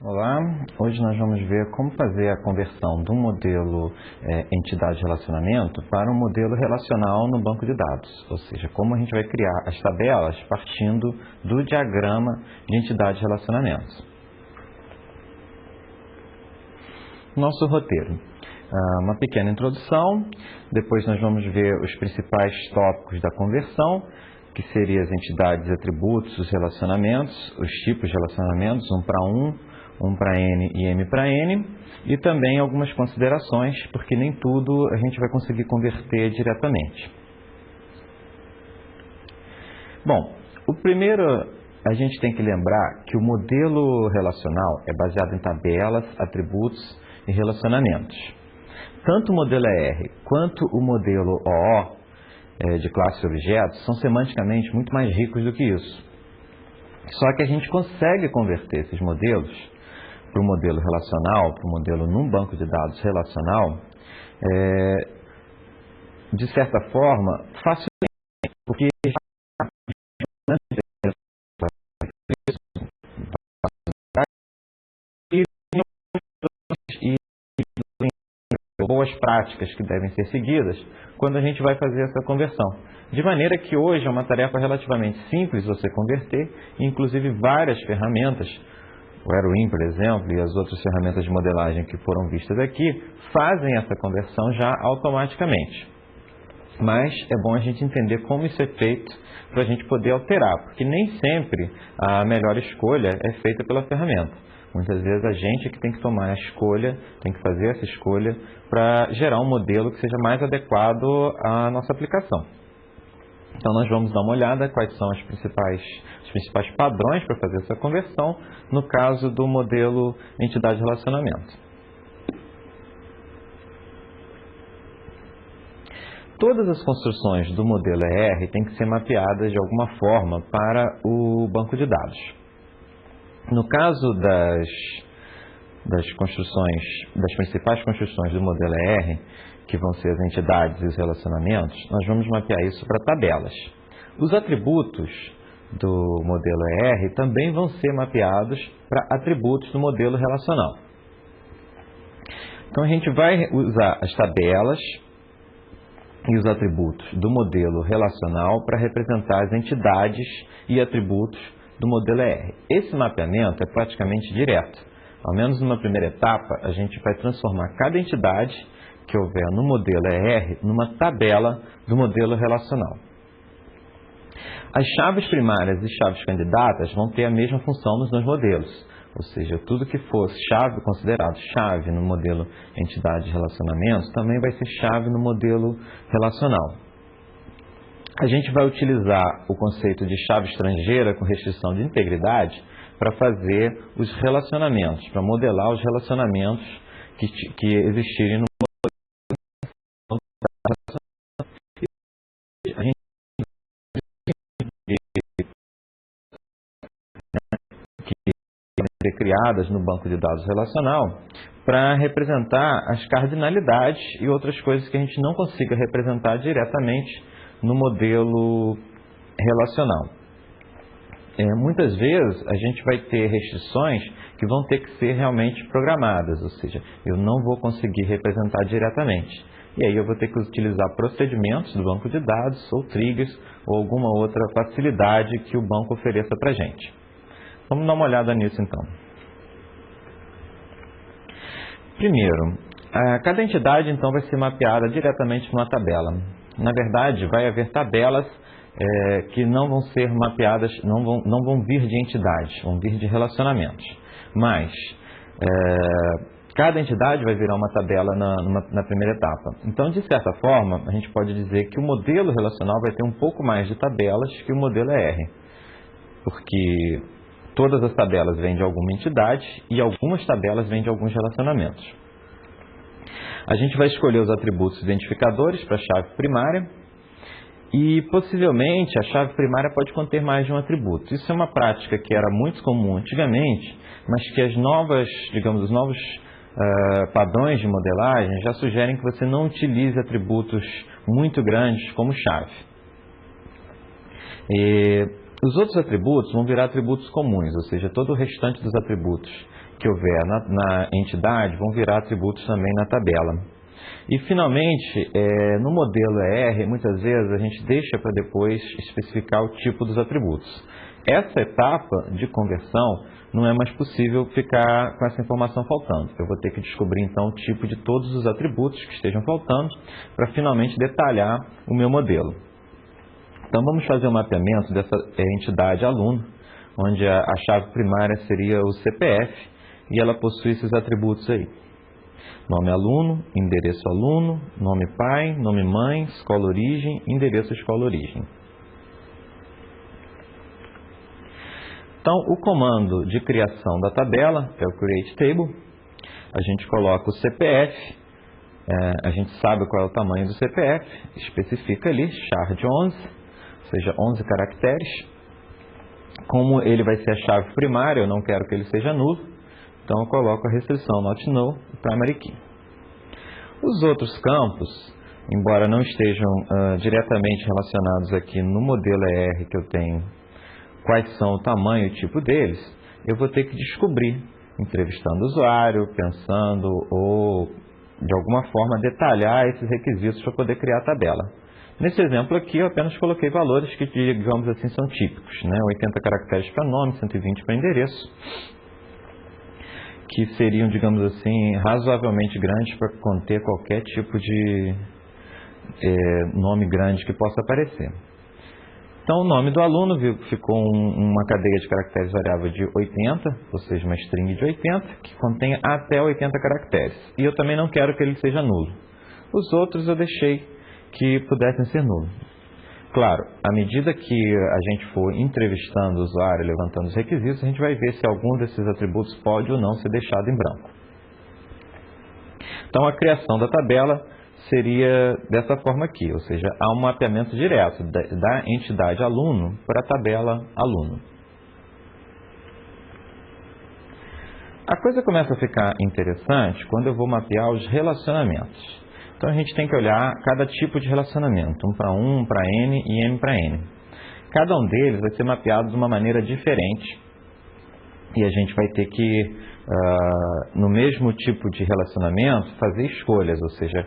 Olá, hoje nós vamos ver como fazer a conversão do modelo entidade-relacionamento para um modelo relacional no banco de dados, ou seja, como a gente vai criar as tabelas partindo do diagrama de entidade-relacionamento. Nosso roteiro. Uma pequena introdução, depois nós vamos ver os principais tópicos da conversão, que seriam as entidades, atributos, os relacionamentos, os tipos de relacionamentos, um para um para N e M para N, e também algumas considerações, porque nem tudo a gente vai conseguir converter diretamente. Bom, o primeiro a gente tem que lembrar que o modelo relacional é baseado em tabelas, atributos e relacionamentos. Tanto o modelo ER quanto o modelo OO, de classe e objetos, são semanticamente muito mais ricos do que isso. Só que a gente consegue converter esses modelos para o modelo relacional, para o modelo num banco de dados relacional, de certa forma, facilmente, porque boas práticas que devem ser seguidas quando a gente vai fazer essa conversão. De maneira que hoje é uma tarefa relativamente simples você converter, inclusive várias ferramentas, o AeroIn, por exemplo, e as outras ferramentas de modelagem que foram vistas aqui, fazem essa conversão já automaticamente. Mas é bom a gente entender como isso é feito para a gente poder alterar, porque nem sempre a melhor escolha é feita pela ferramenta. Muitas vezes a gente é que tem que tomar a escolha, tem que fazer essa escolha para gerar um modelo que seja mais adequado à nossa aplicação. Então nós vamos dar uma olhada quais são os principais padrões para fazer essa conversão, no caso do modelo entidade-relacionamento. Todas as construções do modelo ER têm que ser mapeadas de alguma forma para o banco de dados. No caso das principais construções do modelo ER, que vão ser as entidades e os relacionamentos, nós vamos mapear isso para tabelas. Os atributos do modelo ER também vão ser mapeados para atributos do modelo relacional. Então a gente vai usar as tabelas e os atributos do modelo relacional para representar as entidades e atributos do modelo ER. Esse mapeamento é praticamente direto. Ao menos numa primeira etapa, a gente vai transformar cada entidade que houver no modelo ER numa tabela do modelo relacional. As chaves primárias e chaves candidatas vão ter a mesma função nos dois modelos. Ou seja, tudo que for considerado chave no modelo entidade e relacionamento também vai ser chave no modelo relacional. A gente vai utilizar o conceito de chave estrangeira com restrição de integridade para fazer os relacionamentos, para modelar os relacionamentos que existirem no modelo. A gente ser criadas no banco de dados relacional para representar as cardinalidades e outras coisas que a gente não consiga representar diretamente no modelo relacional. Muitas vezes a gente vai ter restrições que vão ter que ser realmente programadas, ou seja, eu não vou conseguir representar diretamente. E aí eu vou ter que utilizar procedimentos do banco de dados, ou triggers, ou alguma outra facilidade que o banco ofereça para a gente. Vamos dar uma olhada nisso então. Primeiro, cada entidade então vai ser mapeada diretamente numa tabela. Na verdade, vai haver tabelas que não vão ser mapeadas, não vão vir de entidades, vão vir de relacionamentos. Mas cada entidade vai virar uma tabela na primeira etapa. Então, de certa forma, a gente pode dizer que o modelo relacional vai ter um pouco mais de tabelas que o modelo ER. Porque todas as tabelas vêm de alguma entidade e algumas tabelas vêm de alguns relacionamentos. A gente vai escolher os atributos identificadores para a chave primária e, possivelmente, a chave primária pode conter mais de um atributo. Isso é uma prática que era muito comum antigamente, mas que os novos padrões de modelagem já sugerem que você não utilize atributos muito grandes como chave. Os outros atributos vão virar atributos comuns, ou seja, todo o restante dos atributos que houver na entidade vão virar atributos também na tabela. E, finalmente, no modelo ER, muitas vezes a gente deixa para depois especificar o tipo dos atributos. Essa etapa de conversão não é mais possível ficar com essa informação faltando. Eu vou ter que descobrir, então, o tipo de todos os atributos que estejam faltando para, finalmente, detalhar o meu modelo. Então, vamos fazer um mapeamento dessa entidade aluno, onde a chave primária seria o CPF, e ela possui esses atributos aí. Nome aluno, endereço aluno, nome pai, nome mãe, escola origem, endereço escola origem. Então, o comando de criação da tabela é o create table. A gente coloca o CPF, a gente sabe qual é o tamanho do CPF, especifica ali, char de 11, ou seja, 11 caracteres. Como ele vai ser a chave primária, eu não quero que ele seja nulo. Então, eu coloco a restrição not null, primary key. Os outros campos, embora não estejam diretamente relacionados aqui no modelo ER que eu tenho, quais são o tamanho e o tipo deles, eu vou ter que descobrir, entrevistando o usuário, pensando ou, de alguma forma, detalhar esses requisitos para poder criar a tabela. Nesse exemplo aqui, eu apenas coloquei valores que, digamos assim, são típicos, né? 80 caracteres para nome, 120 para endereço, que seriam, digamos assim, razoavelmente grandes para conter qualquer tipo de nome grande que possa aparecer. Então, o nome do aluno ficou uma cadeia de caracteres variável de 80, ou seja, uma string de 80, que contém até 80 caracteres. E eu também não quero que ele seja nulo. Os outros eu deixei que pudessem ser nulos. Claro, à medida que a gente for entrevistando o usuário, levantando os requisitos, a gente vai ver se algum desses atributos pode ou não ser deixado em branco. Então, a criação da tabela seria dessa forma aqui, ou seja, há um mapeamento direto da entidade aluno para a tabela aluno. A coisa começa a ficar interessante quando eu vou mapear os relacionamentos. Então, a gente tem que olhar cada tipo de relacionamento, 1 para N e M para N. Cada um deles vai ser mapeado de uma maneira diferente e a gente vai ter que, no mesmo tipo de relacionamento, fazer escolhas, ou seja,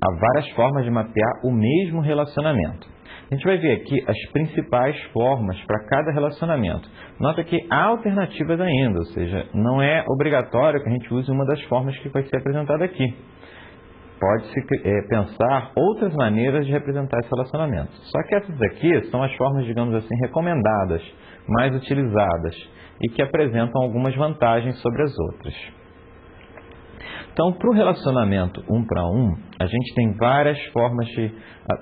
há várias formas de mapear o mesmo relacionamento. A gente vai ver aqui as principais formas para cada relacionamento. Nota que há alternativas ainda, ou seja, não é obrigatório que a gente use uma das formas que vai ser apresentada aqui. Pode-se pensar outras maneiras de representar esse relacionamento. Só que essas aqui são as formas, digamos assim, recomendadas, mais utilizadas e que apresentam algumas vantagens sobre as outras. Então, para o relacionamento 1 para 1, a gente tem várias formas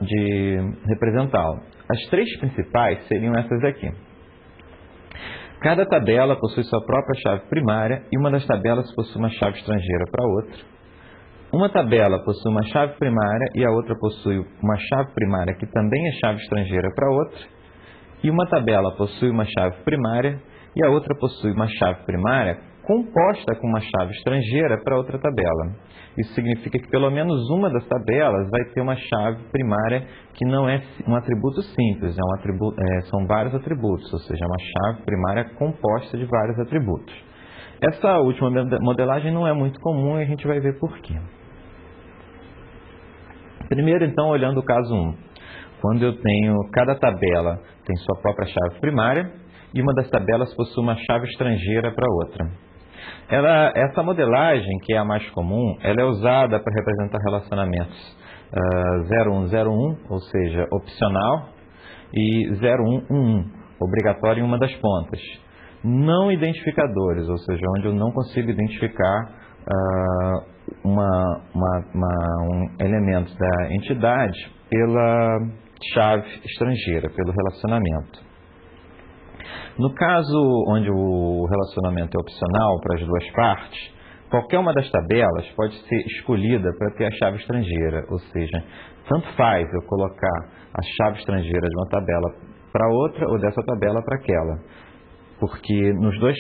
de representá-lo. As três principais seriam essas aqui. Cada tabela possui sua própria chave primária e uma das tabelas possui uma chave estrangeira para a outra. Uma tabela possui uma chave primária e a outra possui uma chave primária que também é chave estrangeira para a outra. E uma tabela possui uma chave primária e a outra possui uma chave primária composta com uma chave estrangeira para outra tabela. Isso significa que pelo menos uma das tabelas vai ter uma chave primária que não é um atributo simples, são vários atributos, ou seja, é uma chave primária composta de vários atributos. Essa última modelagem não é muito comum e a gente vai ver por quê. Primeiro, então, olhando o caso 1. Quando eu tenho, cada tabela tem sua própria chave primária e uma das tabelas possui uma chave estrangeira para outra. Essa modelagem, que é a mais comum, ela é usada para representar relacionamentos 0101, ou seja, opcional, e 0111, obrigatório em uma das pontas. Não identificadores, ou seja, onde eu não consigo identificar elemento da entidade pela chave estrangeira, pelo relacionamento. No caso onde o relacionamento é opcional para as duas partes, qualquer uma das tabelas pode ser escolhida para ter a chave estrangeira, ou seja, tanto faz eu colocar a chave estrangeira de uma tabela para outra ou dessa tabela para aquela, porque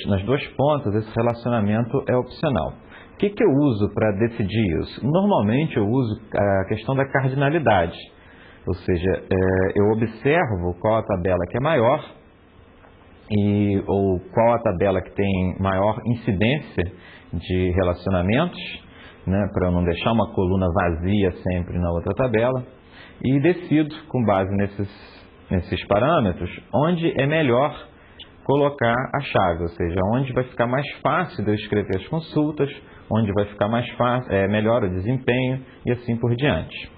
nas duas pontas esse relacionamento é opcional. O que eu uso para decidir isso? Normalmente eu uso a questão da cardinalidade, ou seja, eu observo qual a tabela que é maior ou qual a tabela que tem maior incidência de relacionamentos, né, para eu não deixar uma coluna vazia sempre na outra tabela, e decido, com base nesses parâmetros, onde é melhor colocar a chave, ou seja, onde vai ficar mais fácil de eu escrever as consultas, onde vai ficar mais fácil, melhor o desempenho e assim por diante.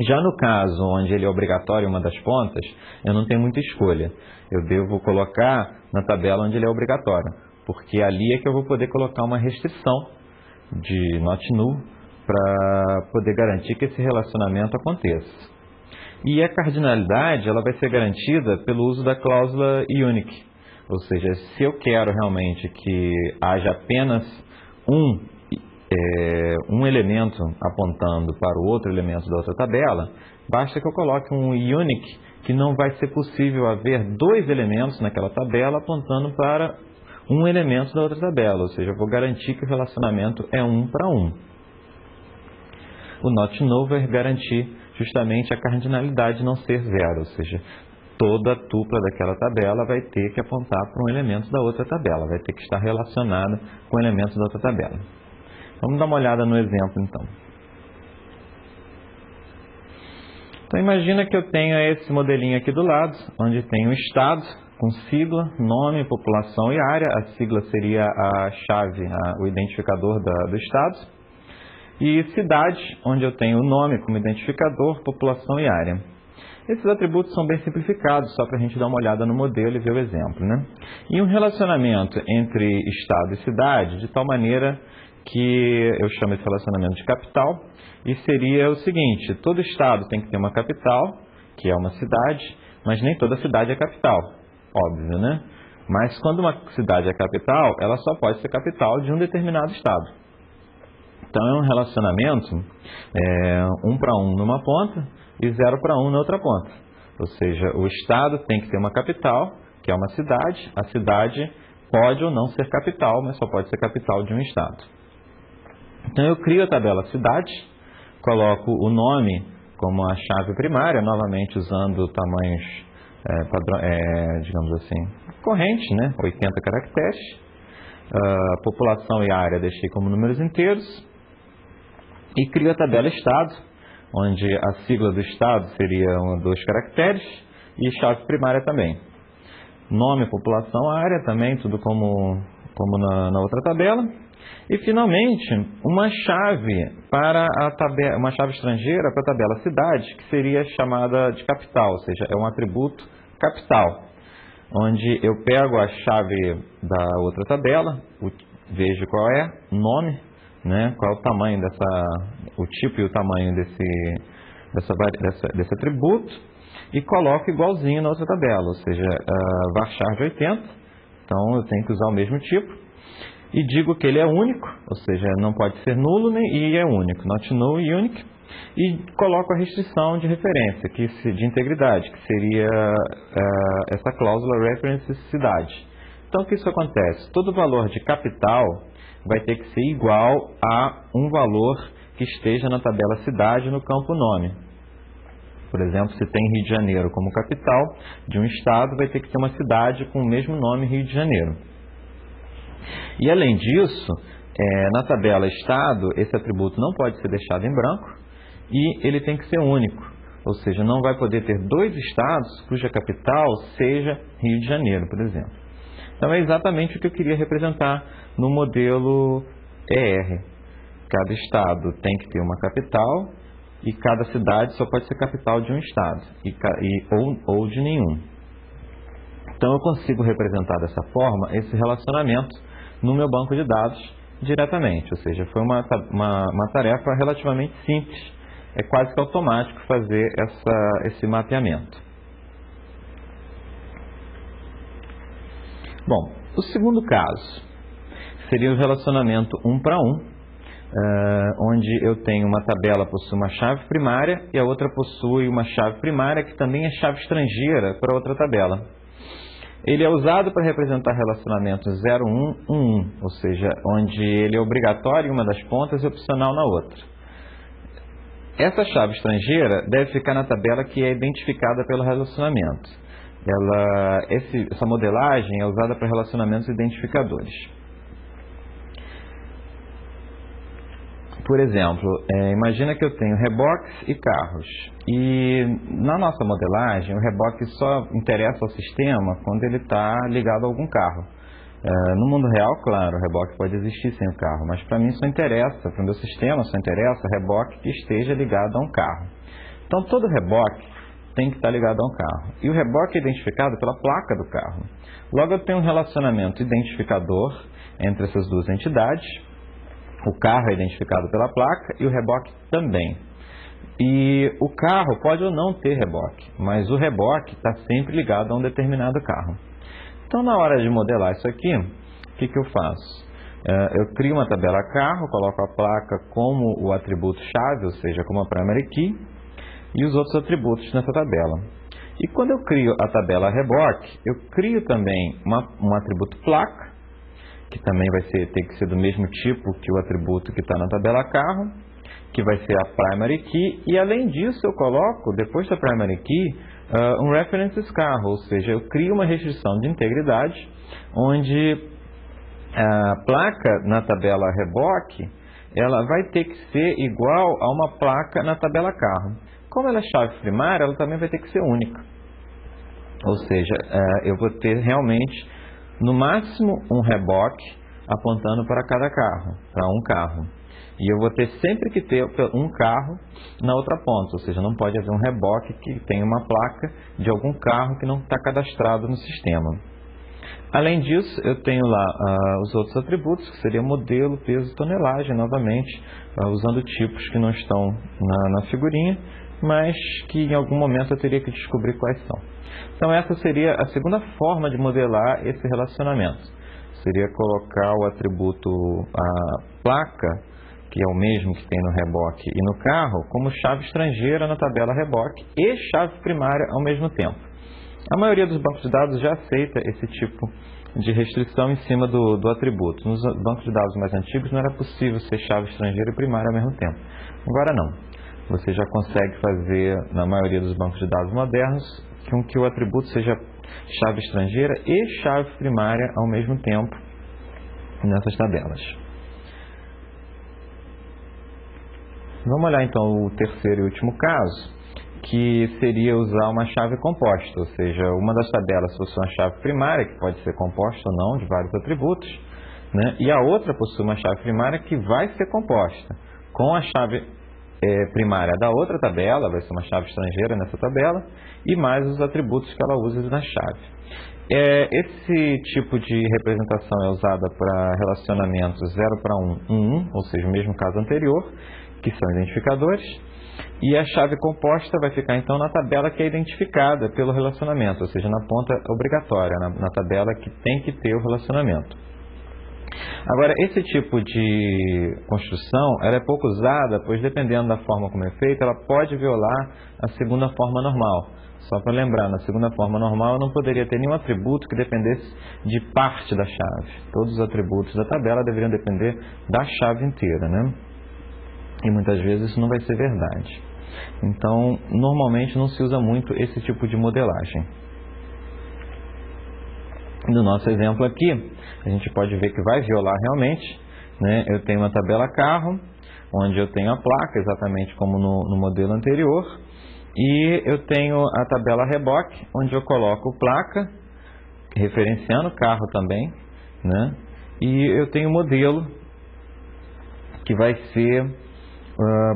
Já no caso onde ele é obrigatório em uma das pontas, eu não tenho muita escolha. Eu devo colocar na tabela onde ele é obrigatório, porque ali é que eu vou poder colocar uma restrição de not null para poder garantir que esse relacionamento aconteça. E a cardinalidade ela vai ser garantida pelo uso da cláusula unique, ou seja, se eu quero realmente que haja apenas um elemento apontando para o outro elemento da outra tabela, basta que eu coloque um unique, que não vai ser possível haver dois elementos naquela tabela apontando para um elemento da outra tabela, ou seja, eu vou garantir que o relacionamento é 1 para 1. O not null vai garantir justamente a cardinalidade não ser zero, ou seja, toda a tupla daquela tabela vai ter que apontar para um elemento da outra tabela, vai ter que estar relacionada com elementos da outra tabela. Vamos dar uma olhada no exemplo, então. Então, imagina que eu tenho esse modelinho aqui do lado, onde tem um estado com sigla, nome, população e área. A sigla seria a chave, o identificador do estado. E cidade, onde eu tenho o nome como identificador, população e área. Esses atributos são bem simplificados, só para a gente dar uma olhada no modelo e ver o exemplo, né? E um relacionamento entre estado e cidade, de tal maneira que eu chamo esse relacionamento de capital, e seria o seguinte: todo estado tem que ter uma capital, que é uma cidade, mas nem toda cidade é capital, óbvio, né? Mas quando uma cidade é capital, ela só pode ser capital de um determinado estado. Então é um relacionamento 1 para 1 numa ponta e 0 para 1 na outra ponta. Ou seja, o estado tem que ter uma capital, que é uma cidade. A cidade pode ou não ser capital, mas só pode ser capital de um estado. Então eu crio a tabela cidade, coloco o nome como a chave primária, novamente usando tamanhos, digamos assim, correntes, né? 80 caracteres. População e área deixei como números inteiros. E crio a tabela estado, onde a sigla do estado seria 2 caracteres e chave primária também. Nome, população, área também, tudo como na outra tabela. E finalmente, uma chave para uma chave estrangeira para a tabela cidade, que seria chamada de capital, ou seja, é um atributo capital, onde eu pego a chave da outra tabela, vejo qual é, nome, né, qual é o tamanho o tipo e o tamanho desse atributo, e coloco igualzinho na outra tabela, ou seja, varchar de 80, então eu tenho que usar o mesmo tipo, e digo que ele é único, ou seja, não pode ser nulo e é único, not null e unique, e coloco a restrição de referência, de integridade, que seria essa cláusula reference cidade. Então o que isso acontece? Todo valor de capital vai ter que ser igual a um valor que esteja na tabela cidade no campo nome. Por exemplo, se tem Rio de Janeiro como capital de um estado, vai ter que ter uma cidade com o mesmo nome, Rio de Janeiro. E além disso, na tabela estado, esse atributo não pode ser deixado em branco e ele tem que ser único. Ou seja, não vai poder ter dois estados cuja capital seja Rio de Janeiro, por exemplo. Então é exatamente o que eu queria representar no modelo ER. Cada estado tem que ter uma capital e cada cidade só pode ser capital de um estado ou de nenhum. Então eu consigo representar dessa forma esse relacionamento no meu banco de dados diretamente. Ou seja, foi uma tarefa relativamente simples. É quase que automático fazer esse mapeamento. Bom, o segundo caso seria o relacionamento 1 para 1, onde eu tenho uma tabela que possui uma chave primária e a outra possui uma chave primária que também é chave estrangeira para outra tabela. Ele é usado para representar relacionamentos 0, 1, 1, 1, ou seja, onde ele é obrigatório em uma das pontas e opcional na outra. Essa chave estrangeira deve ficar na tabela que é identificada pelo relacionamento. essa modelagem é usada para relacionamentos identificadores. Por exemplo, imagina que eu tenho reboques e carros. E na nossa modelagem, o reboque só interessa ao sistema quando ele está ligado a algum carro. No mundo real, claro, o reboque pode existir sem o carro, mas para mim só interessa, para o meu sistema só interessa reboque que esteja ligado a um carro. Então todo reboque tem que estar ligado a um carro. E o reboque é identificado pela placa do carro. Logo eu tenho um relacionamento identificador entre essas duas entidades. O carro é identificado pela placa e o reboque também. E o carro pode ou não ter reboque, mas o reboque está sempre ligado a um determinado carro. Então, na hora de modelar isso aqui, o que eu faço? Eu crio uma tabela carro, coloco a placa como o atributo chave, ou seja, como a primary key, e os outros atributos nessa tabela. E quando eu crio a tabela reboque, eu crio também um atributo placa, que também vai ter que ser do mesmo tipo que o atributo que está na tabela carro, que vai ser a primary key, e além disso eu coloco, depois da primary key, um references carro, ou seja, eu crio uma restrição de integridade, onde a placa na tabela reboque, ela vai ter que ser igual a uma placa na tabela carro. Como ela é chave primária, ela também vai ter que ser única. Ou seja, eu vou ter realmente, no máximo, um reboque apontando para cada carro, para um carro. E eu vou ter sempre que ter um carro na outra ponta, ou seja, não pode haver um reboque que tenha uma placa de algum carro que não está cadastrado no sistema. Além disso, eu tenho lá os outros atributos, que seria modelo, peso e tonelagem, novamente, usando tipos que não estão na figurinha, mas que em algum momento eu teria que descobrir quais são. Então essa seria a segunda forma de modelar esse relacionamento. Seria colocar o atributo, a placa, que é o mesmo que tem no reboque e no carro, como chave estrangeira na tabela reboque e chave primária ao mesmo tempo. A maioria dos bancos de dados já aceita esse tipo de restrição em cima do atributo. Nos bancos de dados mais antigos não era possível ser chave estrangeira e primária ao mesmo tempo. Agora não. Você já consegue fazer, na maioria dos bancos de dados modernos, com que o atributo seja chave estrangeira e chave primária ao mesmo tempo nessas tabelas. Vamos olhar então o terceiro e último caso, que seria usar uma chave composta, ou seja, uma das tabelas possui uma chave primária, que pode ser composta ou não, de vários atributos, né? E a outra possui uma chave primária que vai ser composta com a chave primária da outra tabela, vai ser uma chave estrangeira nessa tabela, e mais os atributos que ela usa na chave. Esse tipo de representação é usada para relacionamentos 0 para 1, 1, 1, ou seja, o mesmo caso anterior, que são identificadores, e a chave composta vai ficar então na tabela que é identificada pelo relacionamento, ou seja, na ponta obrigatória, na tabela que tem que ter o relacionamento. Agora, esse tipo de construção, ela é pouco usada, pois dependendo da forma como é feita, ela pode violar a segunda forma normal. Só para lembrar, na segunda forma normal eu não poderia ter nenhum atributo que dependesse de parte da chave. Todos os atributos da tabela deveriam depender da chave inteira, né? E muitas vezes isso não vai ser verdade. Então, normalmente não se usa muito esse tipo de modelagem. No nosso exemplo aqui, a gente pode ver que vai violar realmente, né? Eu tenho uma tabela carro, onde eu tenho a placa, exatamente como no modelo anterior, e eu tenho a tabela reboque, onde eu coloco placa, referenciando carro também, né? E eu tenho o modelo, que vai ser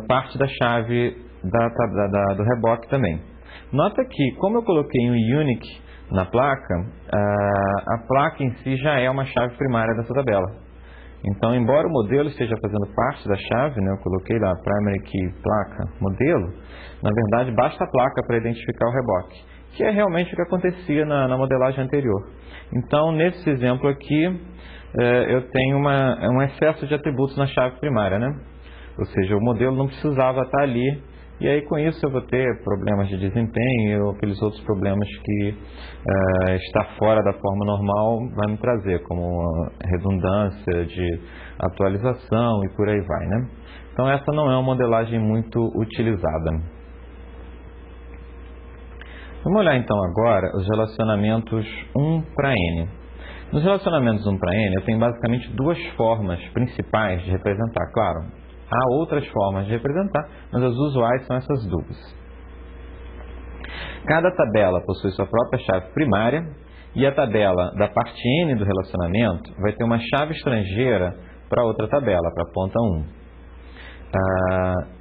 parte da chave do reboque também. Nota que, como eu coloquei um unique na placa, a placa em si já é uma chave primária dessa tabela. Então, embora o modelo esteja fazendo parte da chave, né, eu coloquei lá primary key, placa, modelo, na verdade basta a placa para identificar o reboque, que é realmente o que acontecia na modelagem anterior. Então, nesse exemplo aqui, eu tenho um excesso de atributos na chave primária, né? Ou seja, o modelo não precisava estar ali. E aí com isso eu vou ter problemas de desempenho ou aqueles outros problemas que estar fora da forma normal vai me trazer, como redundância de atualização e por aí vai, né? Então essa não é uma modelagem muito utilizada. Vamos olhar então agora os relacionamentos 1 para n. Nos relacionamentos 1 para n, eu tenho basicamente duas formas principais de representar. Claro, há outras formas de representar, mas as usuais são essas duas. Cada tabela possui sua própria chave primária e a tabela da parte n do relacionamento vai ter uma chave estrangeira para outra tabela, para a ponta 1.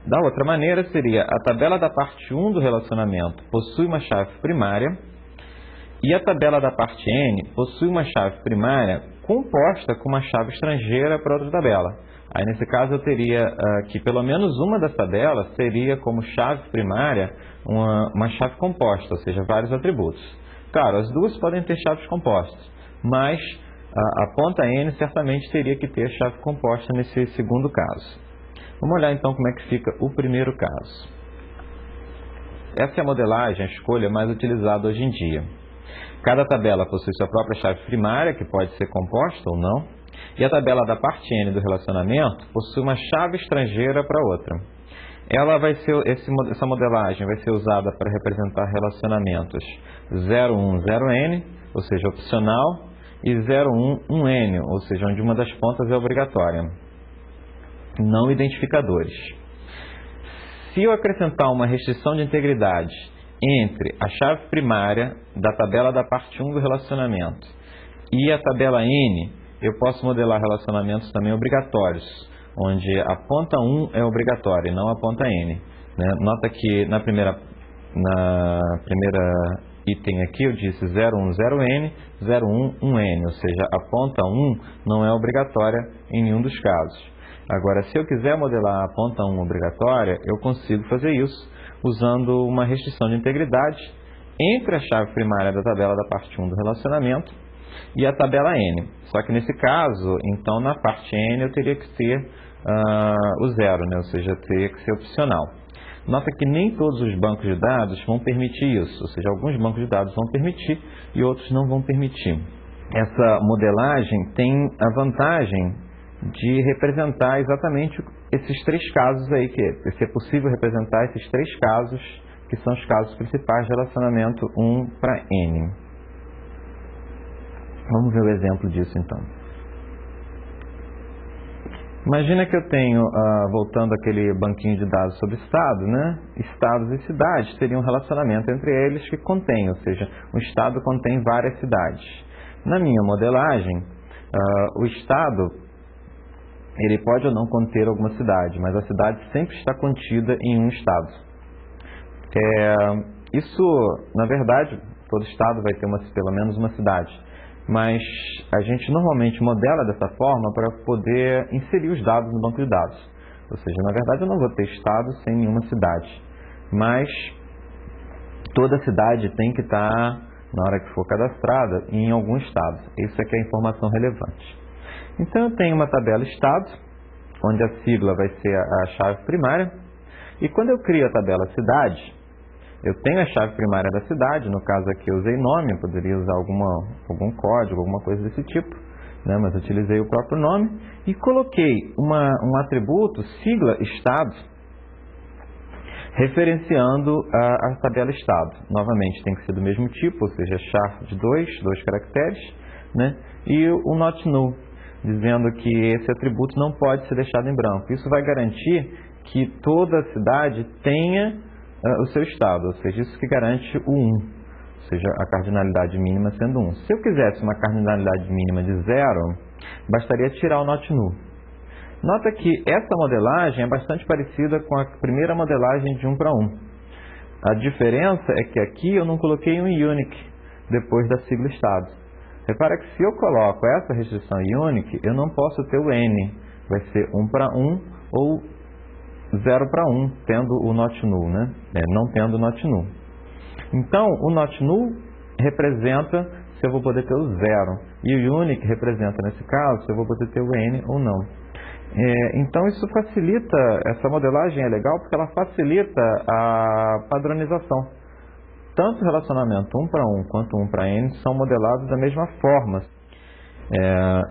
Da outra maneira seria a tabela da parte 1 do relacionamento possui uma chave primária e a tabela da parte n possui uma chave primária composta com uma chave estrangeira para outra tabela. Aí nesse caso eu teria que pelo menos uma das tabelas seria como chave primária uma chave composta, ou seja, vários atributos. Claro, as duas podem ter chaves compostas, mas a ponta n certamente teria que ter chave composta nesse segundo caso. Vamos olhar então como é que fica o primeiro caso. Essa é a modelagem, a escolha mais utilizada hoje em dia. Cada tabela possui sua própria chave primária, que pode ser composta ou não, e a tabela da parte n do relacionamento possui uma chave estrangeira para outra. Essa modelagem vai ser usada para representar relacionamentos 0, 1, 0n, ou seja, opcional, e 0, 1, 1n, ou seja, onde uma das pontas é obrigatória. Não identificadores. Se eu acrescentar uma restrição de integridade entre a chave primária da tabela da parte 1 do relacionamento e a tabela n, eu posso modelar relacionamentos também obrigatórios, onde a ponta 1 é obrigatória e não a ponta n. Nota que na primeira item aqui eu disse 0, 1, 0n, 0, 1, 1n, ou seja, a ponta 1 não é obrigatória em nenhum dos casos. Agora, se eu quiser modelar a ponta 1 obrigatória, eu consigo fazer isso usando uma restrição de integridade entre a chave primária da tabela da parte 1 do relacionamento e a tabela n. Só que nesse caso, então, na parte n eu teria que ter o 0, ou seja, teria que ser opcional. Nota que nem todos os bancos de dados vão permitir isso, ou seja, alguns bancos de dados vão permitir e outros não vão permitir. Essa modelagem tem a vantagem de representar exatamente esses três casos aí, que é possível representar esses três casos, que são os casos principais de relacionamento 1 para n. Vamos ver o exemplo disso então. Imagina que eu tenho, voltando àquele banquinho de dados sobre estado, estados e cidades teriam um relacionamento entre eles que contém, ou seja, um estado contém várias cidades. Na minha modelagem, o estado ele pode ou não conter alguma cidade, mas a cidade sempre está contida em um estado. Isso, na verdade, todo estado vai ter pelo menos uma cidade, mas a gente normalmente modela dessa forma para poder inserir os dados no banco de dados. Ou seja, na verdade eu não vou ter estado sem nenhuma cidade, mas toda cidade tem que estar, na hora que for cadastrada, em algum estado. Isso é que é a informação relevante. Então eu tenho uma tabela estado, onde a sigla vai ser a chave primária, e quando eu crio a tabela cidade, eu tenho a chave primária da cidade, no caso aqui eu usei nome, eu poderia usar algum código, alguma coisa desse tipo, mas eu utilizei o próprio nome, e coloquei um atributo, sigla estado, referenciando a tabela estado. Novamente tem que ser do mesmo tipo, ou seja, char de dois caracteres, e o not null, dizendo que esse atributo não pode ser deixado em branco. Isso vai garantir que toda cidade tenha o seu estado, ou seja, isso que garante o 1, ou seja, a cardinalidade mínima sendo 1. Se eu quisesse uma cardinalidade mínima de 0, bastaria tirar o not null. Nota que essa modelagem é bastante parecida com a primeira modelagem de 1 para 1. A diferença é que aqui eu não coloquei um unique depois da sigla estado. Repara que se eu coloco essa restrição unique, eu não posso ter o n. Vai ser 1 para 1 ou 0 para 1, tendo o not null, não tendo o not null. Então, o not null representa se eu vou poder ter o 0. E o unique representa, nesse caso, se eu vou poder ter o n ou não. Então, isso facilita, essa modelagem é legal porque ela facilita a padronização. Tanto o relacionamento 1 para 1 quanto 1 para n são modelados da mesma forma.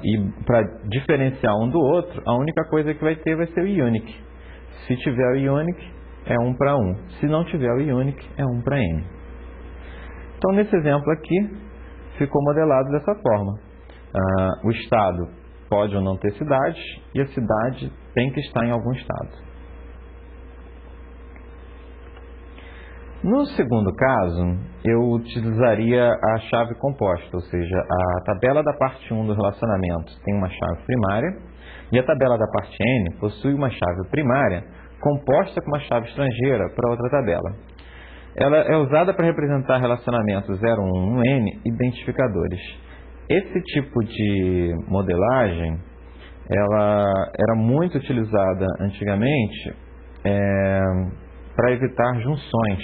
E para diferenciar um do outro, a única coisa que vai ter vai ser o unique. Se tiver o unique, é 1 para 1. Se não tiver o unique, é 1 para n. Então, nesse exemplo aqui, ficou modelado dessa forma. O estado pode ou não ter cidade, e a cidade tem que estar em algum estado. No segundo caso, eu utilizaria a chave composta, ou seja, a tabela da parte 1 do relacionamento tem uma chave primária, e a tabela da parte N possui uma chave primária composta com uma chave estrangeira para outra tabela. Ela é usada para representar relacionamentos 0, 1, N, identificadores. Esse tipo de modelagem, ela era muito utilizada antigamente para evitar junções,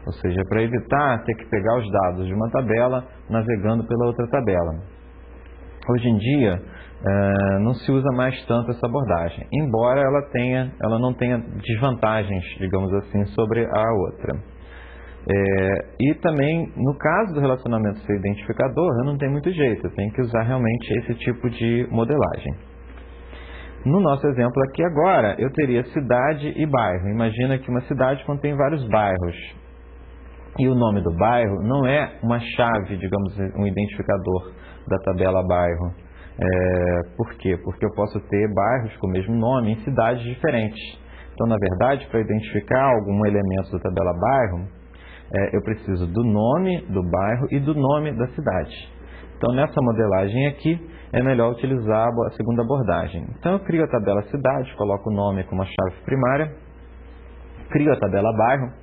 ou seja, para evitar ter que pegar os dados de uma tabela navegando pela outra tabela. Hoje em dia, não se usa mais tanto essa abordagem, embora ela não tenha desvantagens, digamos assim, sobre a outra. E também, no caso do relacionamento ser identificador, eu não tenho muito jeito, eu tenho que usar realmente esse tipo de modelagem. No nosso exemplo aqui agora, eu teria cidade e bairro. Imagina que uma cidade contém vários bairros. E o nome do bairro não é uma chave, digamos, um identificador da tabela bairro. Por quê? Porque eu posso ter bairros com o mesmo nome em cidades diferentes. Então, na verdade, para identificar algum elemento da tabela bairro, eu preciso do nome do bairro e do nome da cidade. Então, nessa modelagem aqui, é melhor utilizar a segunda abordagem. Então, eu crio a tabela cidade, coloco o nome como a chave primária, crio a tabela bairro,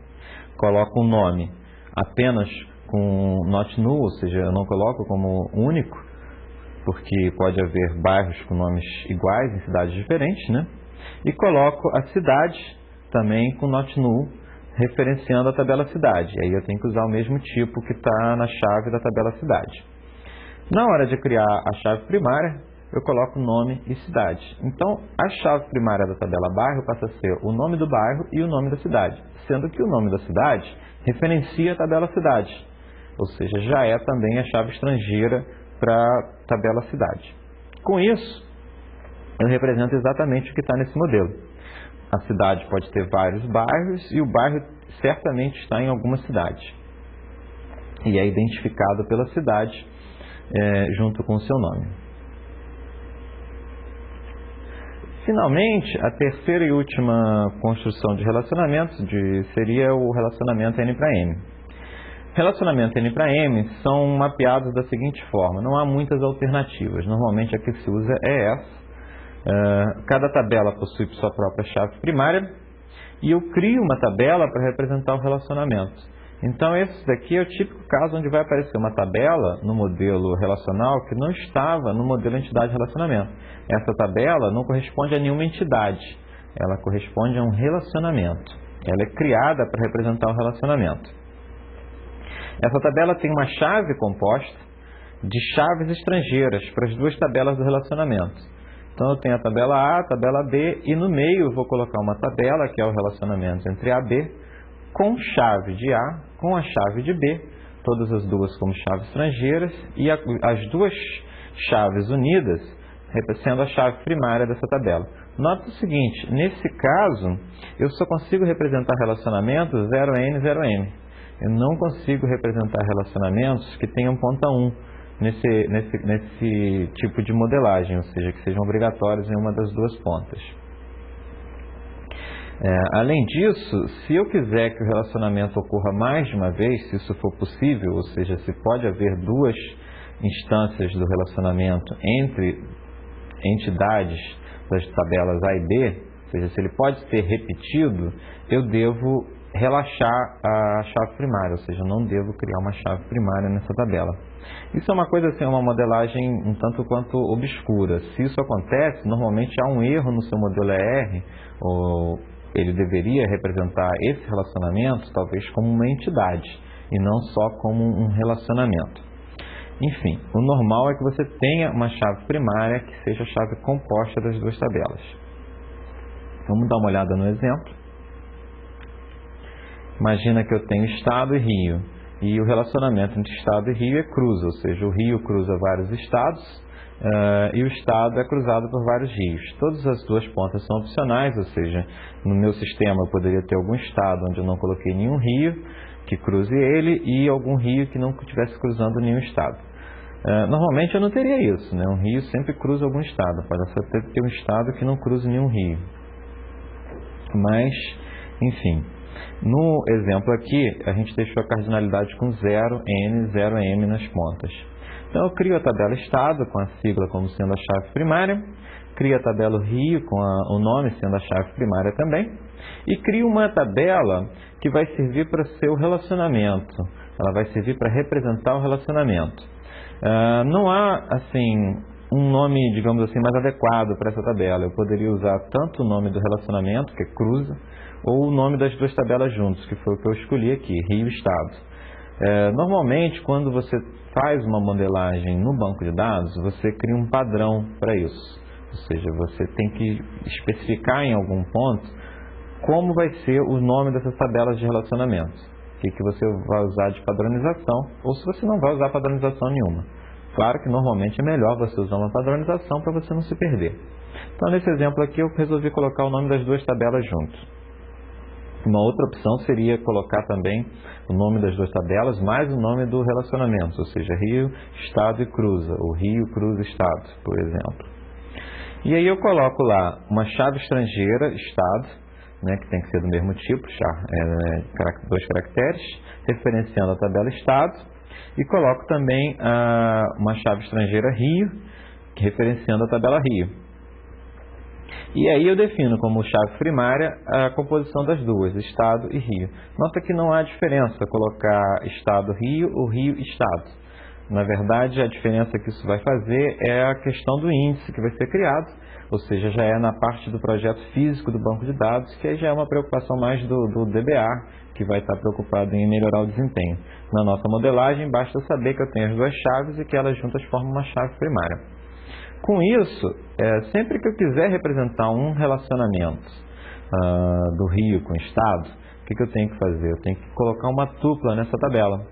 coloco o nome apenas com not null, ou seja, eu não coloco como único, porque pode haver bairros com nomes iguais em cidades diferentes, né? E coloco a cidade também com not null, referenciando a tabela cidade. Aí eu tenho que usar o mesmo tipo que está na chave da tabela cidade. Na hora de criar a chave primária, eu coloco nome e cidade. Então, a chave primária da tabela bairro passa a ser o nome do bairro e o nome da cidade, sendo que o nome da cidade referencia a tabela cidade, ou seja, já é também a chave estrangeira para a tabela cidade. Com isso, eu represento exatamente o que está nesse modelo. A cidade pode ter vários bairros e o bairro certamente está em alguma cidade. E é identificado pela cidade junto com o seu nome. Finalmente, a terceira e última construção de relacionamentos seria o relacionamento N para M. Relacionamento N para M são mapeados da seguinte forma, não há muitas alternativas, normalmente a que se usa é essa. Cada tabela possui sua própria chave primária e eu crio uma tabela para representar o relacionamento. Então esse daqui é o típico caso onde vai aparecer uma tabela no modelo relacional que não estava no modelo entidade-relacionamento. Essa tabela não corresponde a nenhuma entidade, ela corresponde a um relacionamento. Ela é criada para representar um relacionamento. Essa tabela tem uma chave composta de chaves estrangeiras para as duas tabelas do relacionamento. Então eu tenho a tabela A, a tabela B e no meio eu vou colocar uma tabela que é o relacionamento entre A e B com chave de A com a chave de B, todas as duas como chaves estrangeiras e as duas chaves unidas sendo a chave primária dessa tabela. Nota o seguinte, nesse caso eu só consigo representar relacionamentos 0N, 0M. Eu não consigo representar relacionamentos que tenham ponta 1 nesse tipo de modelagem, ou seja, que sejam obrigatórios em uma das duas pontas. Além disso, se eu quiser que o relacionamento ocorra mais de uma vez, se isso for possível, ou seja, se pode haver duas instâncias do relacionamento entre entidades das tabelas A e B, ou seja, se ele pode ser repetido, eu devo relaxar a chave primária, ou seja, eu não devo criar uma chave primária nessa tabela. Isso é uma coisa assim, uma modelagem um tanto quanto obscura. Se isso acontece, normalmente há um erro no seu modelo ER, ou ele deveria representar esse relacionamento talvez como uma entidade e não só como um relacionamento. Enfim, o normal é que você tenha uma chave primária que seja a chave composta das duas tabelas. Vamos dar uma olhada no exemplo. Imagina que eu tenho Estado e Rio, e o relacionamento entre Estado e Rio é cruza, ou seja, o Rio cruza vários estados e o Estado é cruzado por vários rios. Todas as duas pontas são opcionais, ou seja, no meu sistema eu poderia ter algum estado onde eu não coloquei nenhum rio, que cruze ele e algum rio que não estivesse cruzando nenhum estado. Normalmente eu não teria isso, né? Um rio sempre cruza algum estado, pode até ter um estado que não cruze nenhum rio. Mas, enfim, no exemplo aqui, a gente deixou a cardinalidade com 0n, 0m nas pontas. Então eu crio a tabela estado com a sigla como sendo a chave primária, crio a tabela rio com o nome sendo a chave primária também, e crio uma tabela que vai servir para ser o relacionamento, ela vai servir para representar o relacionamento. Não há, assim, um nome, digamos assim, mais adequado para essa tabela. Eu poderia usar tanto o nome do relacionamento, que é cruza, ou o nome das duas tabelas juntos, que foi o que eu escolhi aqui, rio e estado. Normalmente, quando você faz uma modelagem no banco de dados, você cria um padrão para isso. Ou seja, você tem que especificar em algum ponto como vai ser o nome dessas tabelas de relacionamento. O que você vai usar de padronização, ou se você não vai usar padronização nenhuma. Claro que normalmente é melhor você usar uma padronização para você não se perder. Então, nesse exemplo aqui, eu resolvi colocar o nome das duas tabelas juntos. Uma outra opção seria colocar também o nome das duas tabelas, mais o nome do relacionamento, ou seja, rio, estado e cruza, ou rio, cruza, estado, por exemplo. E aí eu coloco lá uma chave estrangeira, estado, né, que tem que ser do mesmo tipo, 2 caracteres, referenciando a tabela estado, e coloco também uma chave estrangeira rio, referenciando a tabela rio. E aí eu defino como chave primária a composição das duas, estado e rio. Nota que não há diferença colocar estado rio ou rio estado. Na verdade, a diferença que isso vai fazer é a questão do índice que vai ser criado, ou seja, já é na parte do projeto físico do banco de dados, que aí já é uma preocupação mais do DBA, que vai estar preocupado em melhorar o desempenho. Na nossa modelagem, basta saber que eu tenho as duas chaves e que elas juntas formam uma chave primária. Com isso, sempre que eu quiser representar um relacionamento do rio com o estado, o que eu tenho que fazer? Eu tenho que colocar uma tupla nessa tabela.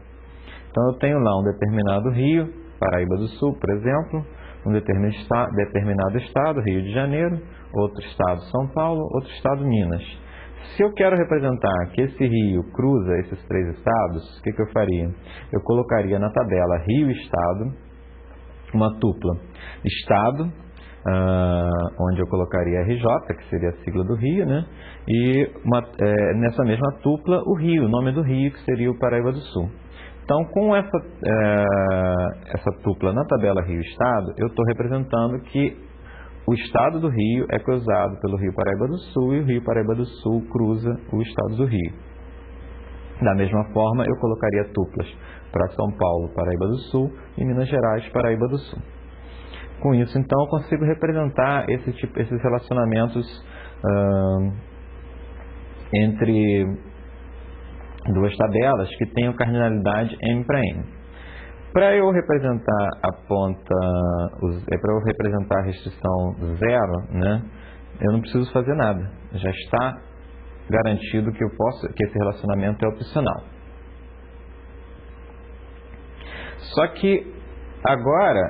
Então eu tenho lá um determinado rio, Paraíba do Sul, por exemplo, um determinado estado, Rio de Janeiro, outro estado, São Paulo, outro estado, Minas. Se eu quero representar que esse rio cruza esses 3 estados, o que eu faria? Eu colocaria na tabela Rio e Estado, uma tupla Estado, onde eu colocaria RJ, que seria a sigla do Rio, né? E nessa mesma tupla o Rio, o nome do Rio, que seria o Paraíba do Sul. Então, com essa tupla na tabela Rio-Estado, eu estou representando que o estado do Rio é cruzado pelo Rio Paraíba do Sul e o Rio Paraíba do Sul cruza o estado do Rio. Da mesma forma, eu colocaria tuplas para São Paulo, Paraíba do Sul e Minas Gerais, Paraíba do Sul. Com isso, então, eu consigo representar esses relacionamentos entre duas tabelas que tenham cardinalidade M para N. Para eu representar para eu representar a restrição 0, né, eu não preciso fazer nada. Já está garantido que esse relacionamento é opcional. Só que agora,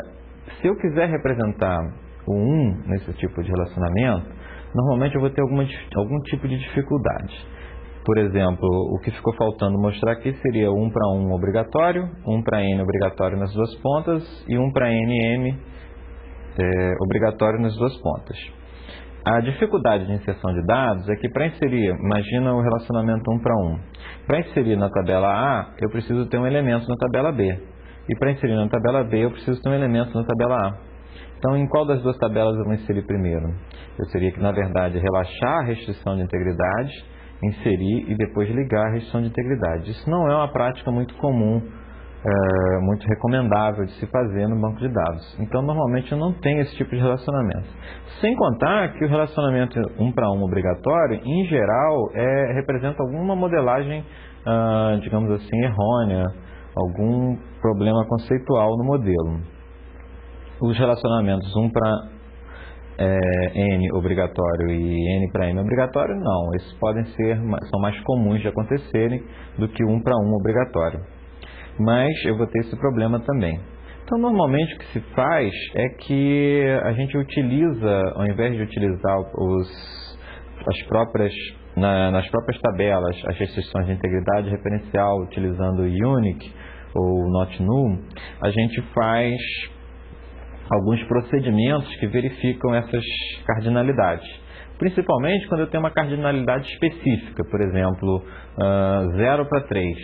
se eu quiser representar o 1 nesse tipo de relacionamento, normalmente eu vou ter algum tipo de dificuldade. Por exemplo, o que ficou faltando mostrar aqui seria 1 para 1 obrigatório, 1 para N obrigatório nas duas pontas e 1 para NM obrigatório nas duas pontas. A dificuldade de inserção de dados é que para inserir, imagina o relacionamento 1 para 1. Para inserir na tabela A, eu preciso ter um elemento na tabela B. E para inserir na tabela B, eu preciso ter um elemento na tabela A. Então, em qual das duas tabelas eu vou inserir primeiro? Eu teria que, na verdade, relaxar a restrição de integridade, inserir e depois ligar a restrição de integridade. Isso não é uma prática muito comum, muito recomendável de se fazer no banco de dados. Então, normalmente eu não tenho esse tipo de relacionamento. Sem contar que o relacionamento 1 para 1 obrigatório, em geral, representa alguma modelagem, digamos assim, errônea, algum problema conceitual no modelo. Os relacionamentos 1 para N obrigatório e N para M obrigatório, não. Esses são mais comuns de acontecerem do que 1 para 1 obrigatório. Mas eu vou ter esse problema também. Então, normalmente o que se faz é que a gente utiliza, ao invés de utilizar as próprias nas próprias tabelas as restrições de integridade referencial utilizando o unique ou not null, a gente faz alguns procedimentos que verificam essas cardinalidades. Principalmente quando eu tenho uma cardinalidade específica, por exemplo, 0 para 3.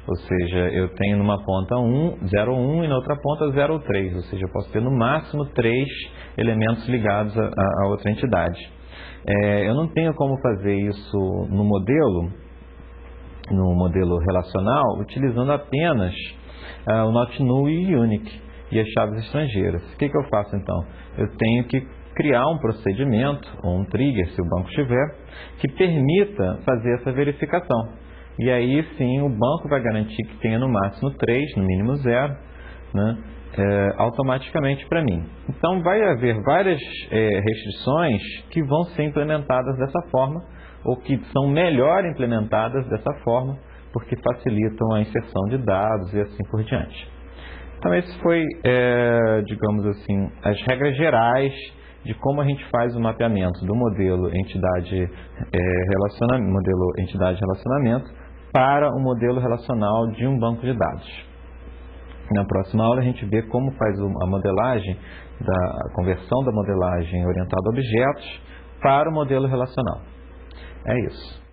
Ou seja, eu tenho numa ponta 0,1 e na outra ponta 0,3. Ou seja, eu posso ter no máximo 3 elementos ligados a outra entidade. Eu não tenho como fazer isso no modelo relacional, utilizando apenas o not null e unique e as chaves estrangeiras. O que eu faço então? Eu tenho que criar um procedimento, ou um trigger, se o banco tiver, que permita fazer essa verificação. E aí sim o banco vai garantir que tenha no máximo 3, no mínimo 0, né, automaticamente para mim. Então vai haver várias restrições que vão ser implementadas dessa forma, ou que são melhor implementadas dessa forma, porque facilitam a inserção de dados e assim por diante. Então esse foi, digamos assim, as regras gerais de como a gente faz o mapeamento do modelo entidade-relacionamento para o modelo relacional de um banco de dados. Na próxima aula a gente vê como faz a modelagem, a conversão da modelagem orientada a objetos para o modelo relacional. É isso.